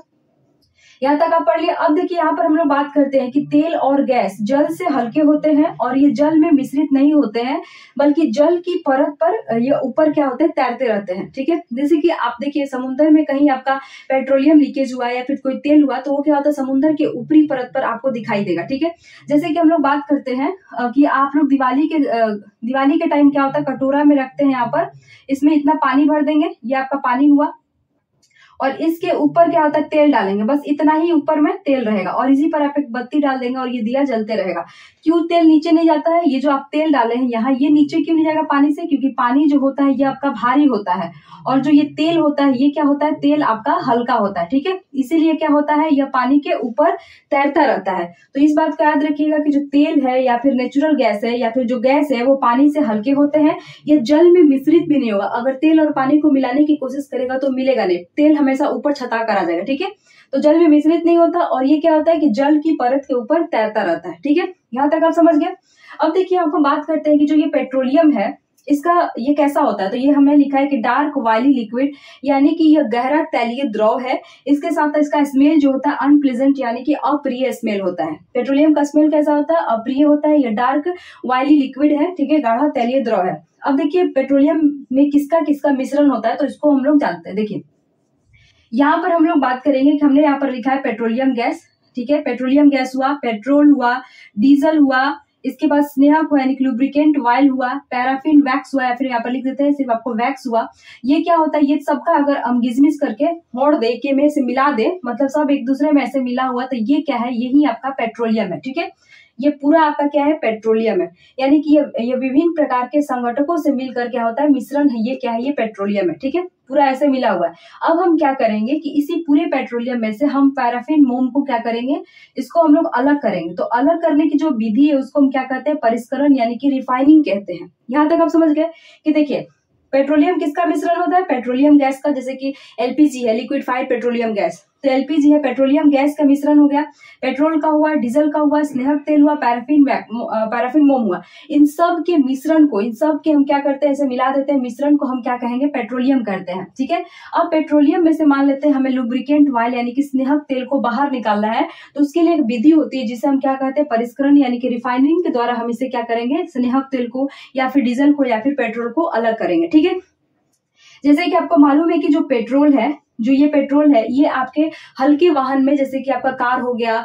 Speaker 1: यहाँ तक आप पढ़ लिए। अब देखिए यहाँ पर हम लोग बात करते हैं कि तेल और गैस जल से हल्के होते हैं और ये जल में मिश्रित नहीं होते हैं बल्कि जल की परत पर ये ऊपर क्या होते हैं, तैरते रहते हैं। ठीक है, जैसे कि आप देखिए समुद्र में कहीं आपका पेट्रोलियम लीकेज हुआ या फिर कोई तेल हुआ तो वो क्या होता है, समुद्र के ऊपरी परत पर आपको दिखाई देगा। ठीक है, जैसे कि हम लोग बात करते हैं कि आप लोग दिवाली के टाइम क्या होता है, कटोरा में रखते हैं, यहाँ पर इसमें इतना पानी भर देंगे, ये आपका पानी हुआ और इसके ऊपर क्या होता है, तेल डालेंगे, बस इतना ही ऊपर में तेल रहेगा और इसी पर आप एक बत्ती डाल देंगे और ये दिया जलते रहेगा। क्यों तेल नीचे नहीं जाता है, ये जो आप तेल डाले हैं यहाँ, ये नीचे क्यों नहीं जाएगा पानी से, क्योंकि पानी जो होता है ये आपका भारी होता है और जो ये तेल होता है ये क्या होता है, तेल आपका हल्का होता है। ठीक है, इसीलिए क्या होता है, यह पानी के ऊपर तैरता रहता है। तो इस बात का याद रखिएगा कि जो तेल है या फिर नेचुरल गैस है या फिर जो गैस है वो पानी से हल्के होते हैं, ये जल में मिश्रित भी नहीं होगा। अगर तेल और पानी को मिलाने की कोशिश करेगा तो मिलेगा नहीं, तेल हमेशा ऊपर छता कर आ जाएगा। ठीक है, तो जल में मिश्रित नहीं होता और ये क्या होता है कि जल की परत के ऊपर तैरता रहता है। ठीक है, यहाँ तक आप समझ गए। अब देखिए आपको बात करते हैं कि जो ये पेट्रोलियम है इसका ये कैसा होता है। तो ये हमने लिखा है कि डार्क वायली लिक्विड यानी कि यह गहरा तैलीय द्रव है। इसके साथ इसका स्मेल जो होता है अनप्लीजेंट यानी कि अप्रिय स्मेल होता है। पेट्रोलियम का स्मेल कैसा होता है, अप्रिय होता है। यह डार्क वायली लिक्विड है, ठीक है, गाढ़ा तैलीय द्रव है। अब देखिए पेट्रोलियम में किसका किसका मिश्रण होता है तो इसको हम लोग जानते हैं। देखिए यहाँ पर हम लोग बात करेंगे कि हमने यहाँ पर लिखा है पेट्रोलियम गैस। ठीक है, पेट्रोलियम गैस हुआ, पेट्रोल हुआ, डीजल हुआ, इसके बाद स्नेहक हुआ यानी कि लुब्रिकेंट ऑयल हुआ, पैराफिन वैक्स हुआ या फिर यहाँ पर लिख देते हैं सिर्फ आपको वैक्स हुआ। ये क्या होता है, ये सबका अगर हम गिजमिस करके मोड़ दे के में से मिला दे, मतलब सब एक दूसरे में ऐसे मिला हुआ, तो ये क्या है, यही आपका पेट्रोलियम है। ठीक है, ये पूरा आपका क्या है, पेट्रोलियम है। यानी कि ये विभिन्न प्रकार के संगठकों से मिलकर क्या होता है, मिश्रण है, ये क्या है, ये पेट्रोलियम है। ठीक है, पूरा ऐसे मिला हुआ है। अब हम क्या करेंगे कि इसी पूरे पेट्रोलियम में से हम पैराफिन मोम को क्या करेंगे, इसको हम लोग अलग करेंगे। तो अलग करने की जो विधि है उसको हम क्या कहते हैं, परिष्करण यानी कि रिफाइनिंग कहते हैं। यहाँ तक आप समझ गए कि देखिए पेट्रोलियम किसका मिश्रण होता है, पेट्रोलियम गैस का। जैसे कि एलपीजी है, लिक्विफाइड पेट्रोलियम गैस, तो एलपीजी है, पेट्रोलियम गैस का मिश्रण हो गया। पेट्रोल का हुआ, डीजल का हुआ, स्नेहक तेल हुआ, पैराफिन मोम हुआ। इन सब के मिश्रण को, इन सब के हम क्या करते हैं, ऐसे मिला देते हैं, मिश्रण को हम क्या कहेंगे, पेट्रोलियम करते हैं। ठीक है, अब पेट्रोलियम में से मान लेते हैं हमें लुब्रिकेंट ऑयल यानी कि स्नेहक तेल को बाहर निकालना है, तो उसके लिए एक विधि होती है जिसे हम क्या कहते हैं, परिष्करण यानी कि रिफाइनिंग के द्वारा हम इसे क्या करेंगे, स्नेहक तेल को या फिर डीजल को या फिर पेट्रोल को अलग करेंगे। ठीक है, जैसे कि आपको मालूम है कि जो पेट्रोल है, जो ये पेट्रोल है, ये आपके हल्के वाहन में जैसे कि आपका कार हो गया,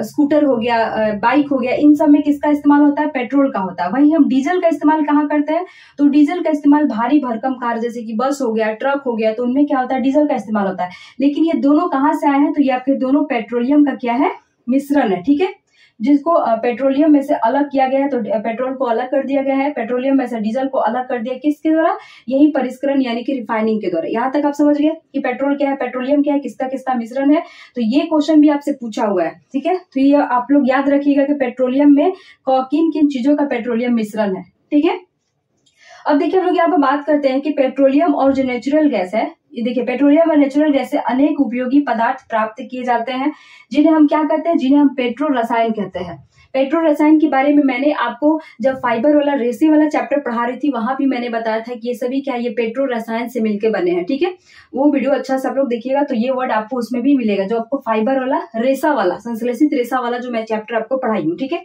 Speaker 1: स्कूटर हो गया, बाइक हो गया, इन सब में किसका इस्तेमाल होता है, पेट्रोल का होता है। वहीं हम डीजल का इस्तेमाल कहाँ करते हैं, तो डीजल का इस्तेमाल भारी भरकम कार जैसे कि बस हो गया, ट्रक हो गया, तो उनमें क्या होता है, डीजल का इस्तेमाल होता है। लेकिन ये दोनों कहाँ से आए हैं, तो ये आपके दोनों पेट्रोलियम का क्या है, मिश्रण है। ठीक है, जिसको पेट्रोलियम में से अलग किया गया है, तो पेट्रोल को अलग कर दिया गया है, पेट्रोलियम में से डीजल को अलग कर दिया, किसके द्वारा, यही परिष्करण यानी कि रिफाइनिंग के द्वारा। यहाँ तक आप समझ गए कि पेट्रोल क्या है, पेट्रोलियम क्या है, किसका किसका मिश्रण है। तो ये क्वेश्चन भी आपसे पूछा हुआ है। ठीक है, तो ये आप लोग याद रखिएगा कि पेट्रोलियम में किन किन चीजों का पेट्रोलियम मिश्रण है। ठीक है, अब देखिए हम लोग यहाँ पर बात करते हैं कि पेट्रोलियम और जो नेचुरल गैस है, ये देखिए पेट्रोलियम और नेचुरल गैस से अनेक उपयोगी पदार्थ प्राप्त किए जाते हैं, जिन्हें हम क्या कहते हैं, जिन्हें हम पेट्रो रसायन कहते हैं। पेट्रो रसायन के बारे में मैंने आपको जब फाइबर वाला रेसे वाला चैप्टर पढ़ा रही थी वहां भी मैंने बताया था कि ये सभी क्या, ये पेट्रो रसायन से मिलकर बने हैं। ठीक है, वो वीडियो अच्छा सब लोग देखिएगा तो ये वर्ड आपको उसमें भी मिलेगा, जो आपको फाइबर वाला रेसा वाला संश्लेषित रेसा वाला जो मैं चैप्टर आपको पढ़ाई हूँ। ठीक है,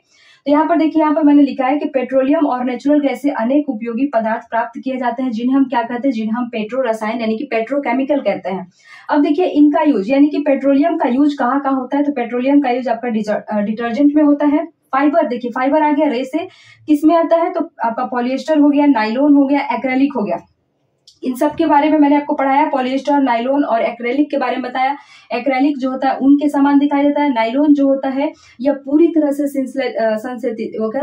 Speaker 1: तो यहाँ पर देखिए, यहाँ पर मैंने लिखा है कि पेट्रोलियम और नेचुरल गैस से अनेक उपयोगी पदार्थ प्राप्त किए जाते हैं, जिन्हें हम क्या कहते हैं, जिन्हें हम पेट्रो रसायन यानी कि पेट्रोकेमिकल कहते हैं। अब देखिए इनका यूज यानी कि पेट्रोलियम का यूज कहाँ कहाँ होता है, तो पेट्रोलियम का यूज आपका डिटर्जेंट में होता है। फाइबर, देखिए फाइबर आ गया रे से, किसमें आता है, तो आपका पॉलिएस्टर हो गया, नाइलॉन हो गया, एक्रेलिक हो गया। इन सब के बारे में मैंने आपको पढ़ाया, पॉलिएस्टर, नाइलॉन और एक्रेलिक के बारे में बताया। एक्रेलिक जो होता है उनके समान दिखाई देता है, नाइलॉन जो होता है यह पूरी तरह से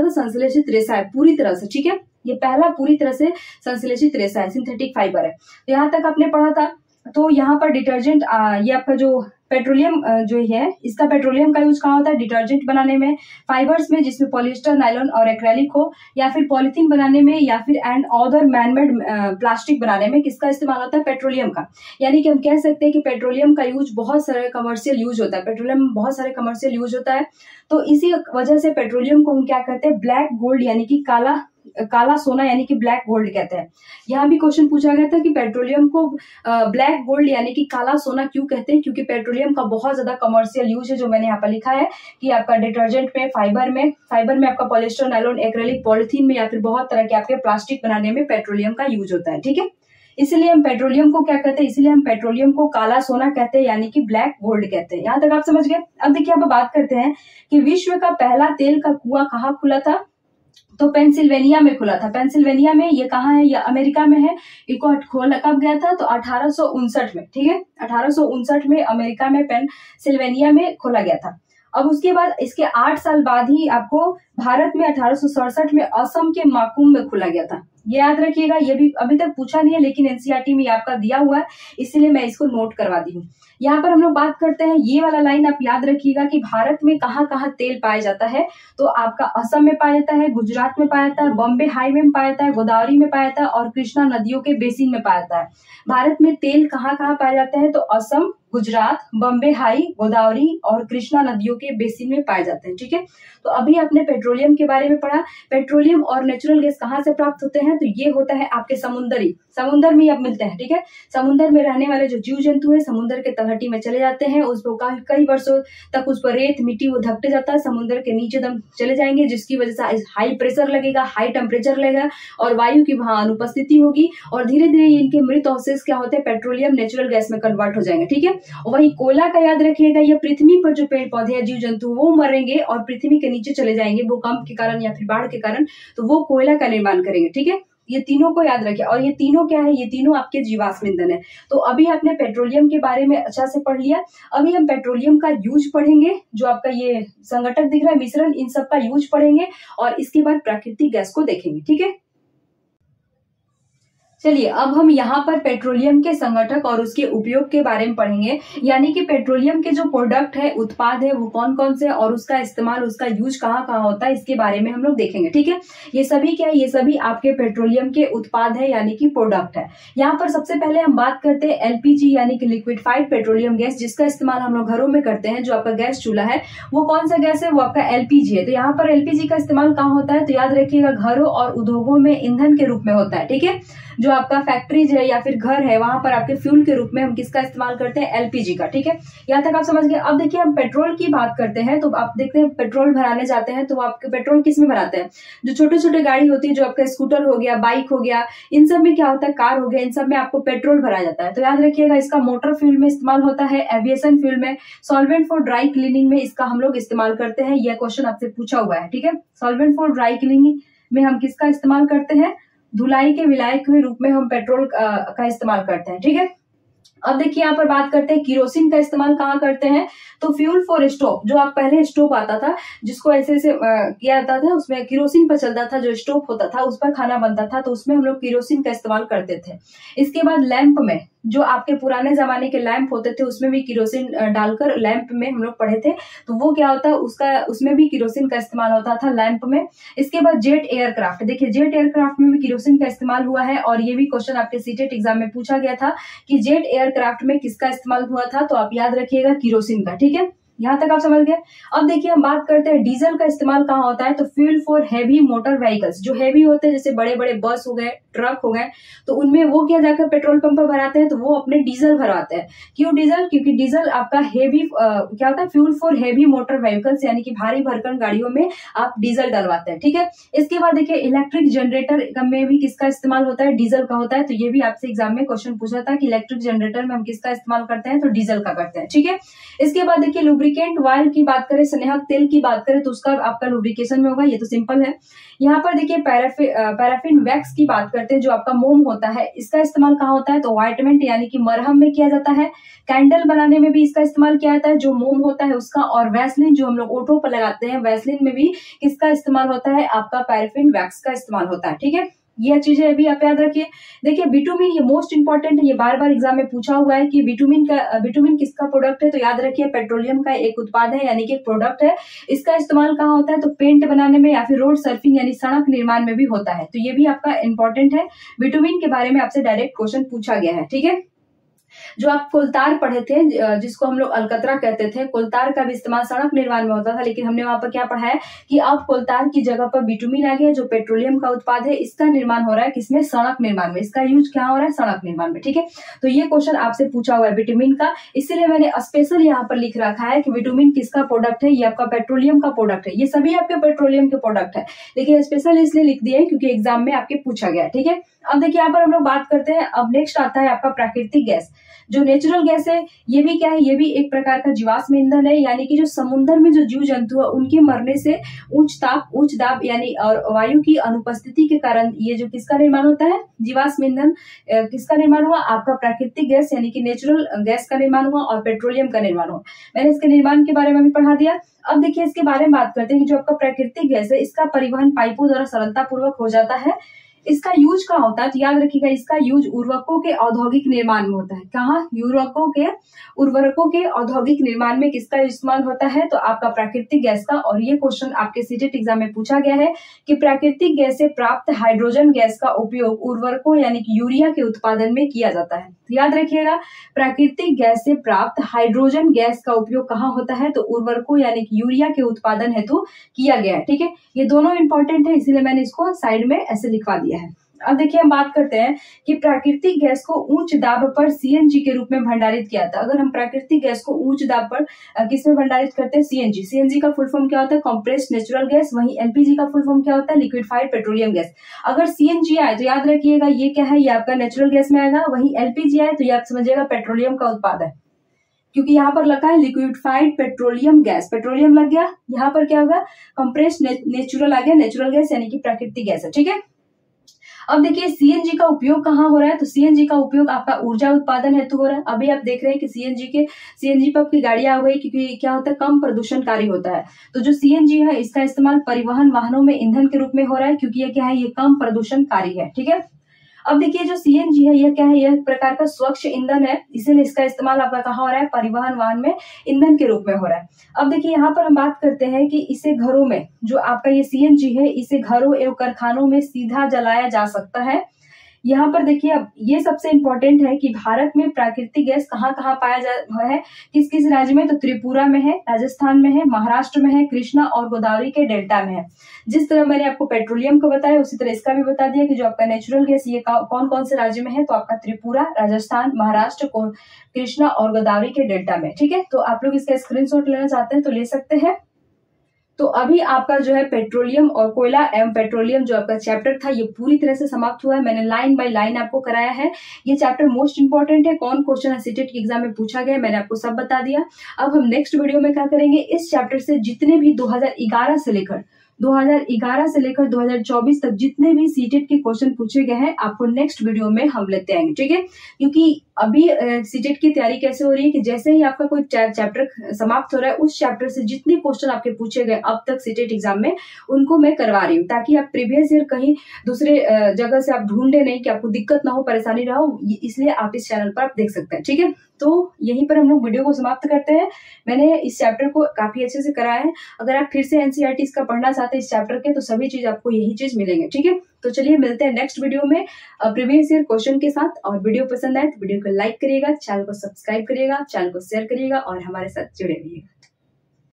Speaker 1: संश्लेषित रेशा है, पूरी तरह से। ठीक है, ये पहला पूरी तरह से संश्लेषित रेशा है, सिंथेटिक फाइबर है। तो यहाँ तक आपने पढ़ा था। तो यहाँ पर डिटर्जेंट, ये आपका जो पेट्रोलियम जो है, इसका पेट्रोलियम का यूज कहाँ होता है, डिटर्जेंट बनाने में, फाइबर्स में जिसमें पॉलिएस्टर, नायलॉन और एक्रेलिक हो, या फिर पॉलिथीन बनाने में, या फिर एंड अदर मैनमेड प्लास्टिक बनाने में किसका इस्तेमाल होता है, पेट्रोलियम का। यानी कि हम कह सकते हैं कि पेट्रोलियम का यूज बहुत सारे कमर्शियल यूज होता है, पेट्रोलियम में बहुत सारे कमर्शियल यूज होता है। तो इसी वजह से पेट्रोलियम को हम क्या कहते हैं, ब्लैक गोल्ड यानी कि काला सोना यानी कि ब्लैक गोल्ड कहते हैं। यहाँ भी क्वेश्चन पूछा गया था कि पेट्रोलियम को ब्लैक गोल्ड यानी कि काला सोना क्यों कहते हैं, क्योंकि पेट्रोलियम का बहुत ज्यादा कमर्शियल यूज है, जो मैंने यहाँ पर लिखा है कि आपका डिटर्जेंट में, फाइबर में आपका पॉलिएस्टर, नायलॉन, एक्रेलिक, पॉलिथीन में, या फिर बहुत तरह के आपके प्लास्टिक बनाने में पेट्रोलियम का यूज होता है। ठीक है, इसलिए हम पेट्रोलियम को क्या कहते हैं, इसलिए हम पेट्रोलियम को काला सोना कहते हैं यानी कि ब्लैक गोल्ड कहते हैं। यहाँ तक आप समझ गए। अब देखिए आप बात करते हैं कि विश्व का पहला तेल का कुआं कहाँ खुला था, तो पेंसिल्वेनिया में खुला था। पेंसिल्वेनिया में, ये कहाँ है, ये अमेरिका में है। इसको खोला कब गया था, तो 1859 में। ठीक है, 1859 में अमेरिका में पेंसिल्वेनिया में खोला गया था। अब उसके बाद इसके 8 साल बाद ही आपको भारत में 1867 में असम के माकुम में खुला गया था। ये याद रखिएगा, ये भी अभी तक पूछा नहीं है लेकिन एनसीईआरटी में आपका दिया हुआ है, इसलिए मैं इसको नोट करवा दी हूँ। यहाँ पर हम लोग बात करते हैं, ये वाला लाइन आप याद रखिएगा कि भारत में कहाँ कहाँ तेल पाया जाता है, तो आपका असम में पाया जाता है, गुजरात में पाया जाता है, बॉम्बे हाईवे में पाया जाता है, गोदावरी में पाया जाता है और कृष्णा नदियों के बेसिन में पाया जाता है। भारत में तेल कहाँ कहाँ पाया जाता है, तो असम, गुजरात, बॉम्बे हाई, गोदावरी और कृष्णा नदियों के बेसिन में पाए जाते हैं। ठीक है, तो अभी आपने पेट्रोलियम के बारे में पढ़ा। पेट्रोलियम और नेचुरल गैस कहाँ से प्राप्त होते हैं, तो ये होता है आपके समुद्र में अब मिलते हैं। ठीक है, समुद्र में रहने वाले जो जीव जंतु है समुद्र के तलहटी में चले जाते हैं, उसको कई वर्षों तक उस पर रेत मिट्टी वो धकते जाता है, समुद्र के नीचे दम चले जाएंगे, जिसकी वजह से हाई प्रेशर लगेगा, हाई टेम्परेचर लगेगा और वायु की वहां अनुपस्थिति होगी और धीरे धीरे इनके मृत अवशेष क्या होते हैं, पेट्रोलियम नेचुरल गैस में कन्वर्ट हो जाएंगे। ठीक है, और वही कोयला का याद रखिएगा, ये पृथ्वी पर जो पेड़ पौधे या जीव जंतु वो मरेंगे और पृथ्वी के नीचे चले जाएंगे भूकंप के कारण या फिर बाढ़ के कारण, तो वो कोयला का निर्माण करेंगे। ठीक है, ये तीनों को याद रखिए। और ये तीनों क्या है, ये तीनों आपके जीवाश्म ईंधन है। तो अभी आपने पेट्रोलियम के बारे में अच्छा से पढ़ लिया। अभी हम पेट्रोलियम का यूज पढ़ेंगे, जो आपका ये संघटक दिख रहा है मिश्रण, इन सब का यूज पढ़ेंगे और इसके बाद प्राकृतिक गैस को देखेंगे। ठीक है, चलिए अब हम यहाँ पर पेट्रोलियम के संगठक और उसके उपयोग के बारे में पढ़ेंगे, यानी कि पेट्रोलियम के जो प्रोडक्ट है, उत्पाद है, वो कौन कौन से और उसका इस्तेमाल, उसका यूज कहाँ कहाँ होता है, इसके बारे में हम लोग देखेंगे। ठीक है, ये सभी क्या है, ये सभी आपके पेट्रोलियम के उत्पाद है यानी कि प्रोडक्ट है। यहाँ पर सबसे पहले हम बात करते हैं एलपीजी यानी कि लिक्विफाइड पेट्रोलियम गैस, जिसका इस्तेमाल हम लोग घरों में करते हैं। जो आपका गैस चूल्हा है वो कौन सा गैस है, वो आपका एलपीजी है। तो यहाँ पर एलपीजी का इस्तेमाल कहाँ होता है, तो याद रखिएगा घरों और उद्योगों में ईंधन के रूप में होता है। ठीक है, जो आपका फैक्ट्रीज है या फिर घर है वहां पर आपके फ्यूल के रूप में हम किसका इस्तेमाल करते हैं, एलपीजी का। ठीक है, यहाँ तक आप समझ गए। अब देखिए हम पेट्रोल की बात करते हैं, तो आप देखते हैं पेट्रोल भराने जाते हैं तो आपके पेट्रोल किस में भराते हैं, जो छोटे छोटे गाड़ी होती है, जो आपका स्कूटर हो गया, बाइक हो गया, इन सब में क्या होता है, कार हो गया, इन सब में आपको पेट्रोल भराया जाता है। तो याद रखिएगा इसका मोटर फ्यूल में इस्तेमाल होता है, एविएशन फ्यूल में, सॉल्वेंट फॉर ड्राई क्लीनिंग में इसका हम लोग इस्तेमाल करते हैं। यह क्वेश्चन आपसे पूछा हुआ है। ठीक है, सॉल्वेंट फॉर ड्राई क्लीनिंग में हम किसका इस्तेमाल करते हैं, धुलाई के विलायक के रूप में हम पेट्रोल का इस्तेमाल करते हैं। ठीक है, अब देखिए यहाँ पर बात करते हैं किरोसिन का इस्तेमाल कहाँ करते हैं, तो फ्यूल फॉर स्टोव, जो आप पहले स्टोव आता था जिसको ऐसे ऐसे किया जाता था, उसमें किरोसिन पर चलता था, जो स्टोव होता था उस पर खाना बनता था, तो उसमें हम लोग किरोसिन का इस्तेमाल करते थे। इसके बाद लैंप में, जो आपके पुराने जमाने के लैंप होते थे उसमें भी किरोसिन डालकर लैंप में हम लोग पढ़े थे, तो वो क्या होता है उसमें भी किरोसिन का इस्तेमाल होता था लैंप में। इसके बाद जेट एयरक्राफ्ट, देखिए जेट एयरक्राफ्ट में भी किरोसिन का इस्तेमाल हुआ है और ये भी क्वेश्चन आपके सीटेट एग्जाम में पूछा गया था कि जेट एयरक्राफ्ट में किसका इस्तेमाल हुआ था, तो आप याद रखिएगा किरोसिन का। ठीक है, यहाँ तक आप समझ गए। अब देखिए हम बात करते हैं डीजल का इस्तेमाल कहाँ होता है, तो fuel for heavy motor vehicles, जो हैवी होते हैं जैसे बड़े बड़े बस हो गए, ट्रक हो गए, तो उनमें वो क्या जाकर पेट्रोल पंप पर भराते हैं, तो वो अपने डीजल भरवाते हैं। क्यों डीजल? क्योंकि डीजल आपका हैवी क्या होता है, fuel for heavy motor vehicles, यानी कि भारी भरकम गाड़ियों में आप डीजल डलवाते हैं। ठीक है, इसके बाद देखिए इलेक्ट्रिक जनरेटर में भी किसका इस्तेमाल होता है, डीजल का होता है। तो ये भी आपसे एग्जाम में क्वेश्चन पूछा था कि इलेक्ट्रिक जनरेटर में हम किसका इस्तेमाल करते हैं, तो डीजल का करते हैं। ठीक है, इसके बाद देखिए लुब्रिकेंट ऑयल की बात करें, स्नेहक तेल की बात करें, तो उसका आपका लुब्रिकेशन में होगा, ये तो सिंपल है। यहाँ पर देखिए पैराफिन वैक्स की बात करते हैं, जो आपका मोम होता है, इसका इस्तेमाल कहाँ होता है, तो ऑइंटमेंट यानी कि मरहम में किया जाता है। कैंडल बनाने में भी इसका इस्तेमाल किया जाता है, जो मोम होता है उसका। और वैसलिन जो हम लोग ओठों पर लगाते हैं, वैसलिन में भी किसका इस्तेमाल होता है, आपका पैराफिन वैक्स का इस्तेमाल होता है। ठीक है, ये चीजें अभी आप याद रखिए। देखिए बिटुमिन, ये मोस्ट इंपॉर्टेंट है, ये बार बार एग्जाम में पूछा हुआ है कि बिटुमिन किसका प्रोडक्ट है, तो याद रखिए पेट्रोलियम का एक उत्पाद है, यानी कि एक प्रोडक्ट है। इसका इस्तेमाल कहाँ होता है, तो पेंट बनाने में या फिर रोड सर्फिंग यानी सड़क निर्माण में भी होता है। तो ये भी आपका इंपॉर्टेंट है, बिटुमिन के बारे में आपसे डायरेक्ट क्वेश्चन पूछा गया है। ठीक है, जो आप कोलतार पढ़े थे, जिसको हम लोग अलकतरा कहते थे, कोलतार का भी इस्तेमाल सड़क निर्माण में होता था, लेकिन हमने वहां पर क्या पढ़ा है कि अब कोलतार की जगह पर बिटुमिन आ गया, जो पेट्रोलियम का उत्पाद है। इसका निर्माण हो रहा है किसमें, सड़क निर्माण में। इसका यूज क्या हो रहा है, सड़क निर्माण में। ठीक है, तो ये क्वेश्चन आपसे पूछा हुआ है बिटुमिन का, इसीलिए मैंने स्पेशल यहाँ पर लिख रखा है कि बिटुमिन किसका प्रोडक्ट है, ये आपका पेट्रोलियम का प्रोडक्ट है। ये सभी आपके पेट्रोलियम के प्रोडक्ट है, लेकिन स्पेशल इसलिए लिख दिए क्योंकि एग्जाम में आपके पूछा गया। ठीक है, अब देखिए यहाँ पर हम लोग बात करते हैं। अब नेक्स्ट आता है आपका प्राकृतिक गैस। जो नेचुरल गैस है, ये भी क्या है, ये भी एक प्रकार का जीवाश्म ईंधन है, यानी कि जो समुद्र में जो जीव जंतु है उनके मरने से उच्च दाब यानी और वायु की अनुपस्थिति के कारण ये जो किसका निर्माण होता है, जीवाश्म ईंधन किसका निर्माण हुआ, आपका प्राकृतिक गैस यानी कि नेचुरल गैस का निर्माण हुआ और पेट्रोलियम का निर्माण हुआ। मैंने इसके निर्माण के बारे में भी पढ़ा दिया। अब देखिए इसके बारे में बात करते हैं कि जो आपका प्राकृतिक गैस है, इसका परिवहन पाइपों द्वारा सरलता पूर्वक हो जाता है। इसका यूज कहाँ होता है, तो याद रखिएगा इसका यूज उर्वरकों के औद्योगिक निर्माण में होता है। कहाँ, उर्वरकों के औद्योगिक निर्माण में किसका इस्तेमाल होता है, तो आपका प्राकृतिक गैस का। और ये क्वेश्चन आपके सीटेट एग्जाम में पूछा गया है कि प्राकृतिक गैस से प्राप्त हाइड्रोजन गैस का उपयोग उर्वरकों यानी कि यूरिया के उत्पादन में किया जाता है। तो याद रखिएगा प्राकृतिक गैस से प्राप्त हाइड्रोजन गैस का उपयोग कहाँ होता है, तो उर्वरकों यानी कि यूरिया के उत्पादन हेतु किया गया है। ठीक है, ये दोनों इंपॉर्टेंट है, इसीलिए मैंने इसको साइड में ऐसे लिखवा दिया है। अब देखिए हम बात करते हैं कि प्राकृतिक गैस को उच्च दाब पर सीएनजी के रूप में भंडारित किया था। अगर हम प्राकृतिक गैस को उच्च दाब पर किसमें भंडारित करते हैं, सीएनजी। सीएनजी का फुल फॉर्म क्या होता है, कंप्रेस्ड नेचुरल गैस। वहीं एलपीजी का फुल फॉर्म क्या होता है, लिक्विफाइड पेट्रोलियम गैस। अगर सीएनजी आए तो याद रखिएगा ये क्या है, ये आपका नेचुरल गैस में आएगा। वहीं एलपीजी आए तो ये आप समझिएगा पेट्रोलियम का उत्पाद है, क्योंकि यहाँ पर लगा है लिक्विफाइड पेट्रोलियम गैस, पेट्रोलियम लग गया। यहाँ पर क्या होगा, कंप्रेस्ड नेचुरल आ गया, नेचुरल गैस यानी कि प्राकृतिक गैस है। ठीक है, अब देखिए सीएनजी का उपयोग कहाँ हो रहा है, तो सीएनजी का उपयोग आपका ऊर्जा उत्पादन हेतु हो रहा है। अभी आप देख रहे हैं कि सीएनजी पर आपकी गाड़ियां आ गई, क्योंकि क्या होता है, कम प्रदूषणकारी होता है। तो जो सीएनजी है इसका इस्तेमाल परिवहन वाहनों में ईंधन के रूप में हो रहा है, क्योंकि ये क्या है, ये कम प्रदूषणकारी है। ठीक है, अब देखिए जो सीएनजी है यह क्या है, यह एक प्रकार का स्वच्छ ईंधन है, इसीलिए इसका इस्तेमाल आपका कहाँ हो रहा है, परिवहन वाहन में ईंधन के रूप में हो रहा है। अब देखिए यहाँ पर हम बात करते हैं कि इसे घरों में, जो आपका ये सीएनजी है, इसे घरों एवं कारखानों में सीधा जलाया जा सकता है। यहाँ पर देखिए अब ये सबसे इंपॉर्टेंट है कि भारत में प्राकृतिक गैस कहाँ कहाँ पाया जा है, किस किस राज्य में, तो त्रिपुरा में है, राजस्थान में है, महाराष्ट्र में है, कृष्णा और गोदावरी के डेल्टा में है। जिस तरह मैंने आपको पेट्रोलियम को बताया उसी तरह इसका भी बता दिया कि जो आपका नेचुरल गैस ये कौन कौन से राज्य में है, तो आपका त्रिपुरा, राजस्थान, महाराष्ट्र, कृष्णा और गोदावरी के डेल्टा में। ठीक है, तो आप लोग इसका स्क्रीनशॉट लेना चाहते हैं तो ले सकते हैं। तो अभी आपका जो है पेट्रोलियम और कोयला एवं पेट्रोलियम जो आपका चैप्टर था ये पूरी तरह से समाप्त हुआ है। मैंने लाइन बाय लाइन आपको कराया है। ये चैप्टर मोस्ट इंपॉर्टेंट है, कौन क्वेश्चन सीटेट के एग्जाम में पूछा गया मैंने आपको सब बता दिया। अब हम नेक्स्ट वीडियो में क्या करेंगे, इस चैप्टर से जितने भी 2011 से लेकर 2011 से लेकर 2024 तक जितने भी सीटेट के क्वेश्चन पूछे गए हैं आपको नेक्स्ट वीडियो में हम लेते आएंगे, ठीक है। क्योंकि अभी सीटेट की तैयारी कैसे हो रही है कि जैसे ही आपका कोई चैप्टर समाप्त हो रहा है, उस चैप्टर से जितने क्वेश्चन आपके पूछे गए अब तक सीटेट एग्जाम में, उनको मैं करवा रही हूँ, ताकि आप प्रीवियस ईयर कहीं दूसरे जगह से आप ढूंढे नहीं, कि आपको दिक्कत ना हो, परेशानी ना हो, इसलिए आप इस चैनल पर आप देख सकते हैं, ठीक है। तो यहीं पर हम लोग वीडियो को समाप्त करते हैं। मैंने इस चैप्टर को काफी अच्छे से कराया है। अगर आप फिर से एनसीईआरटी इसका पढ़ना चाहते हैं इस चैप्टर के, तो सभी चीज आपको यही चीज मिलेंगे, ठीक है। तो चलिए मिलते हैं नेक्स्ट वीडियो में प्रीवियस ईयर क्वेश्चन के साथ। और वीडियो पसंद आए तो वीडियो को लाइक करिएगा, चैनल को सब्सक्राइब करिएगा, चैनल को शेयर करिएगा और हमारे साथ जुड़े रहिएगा।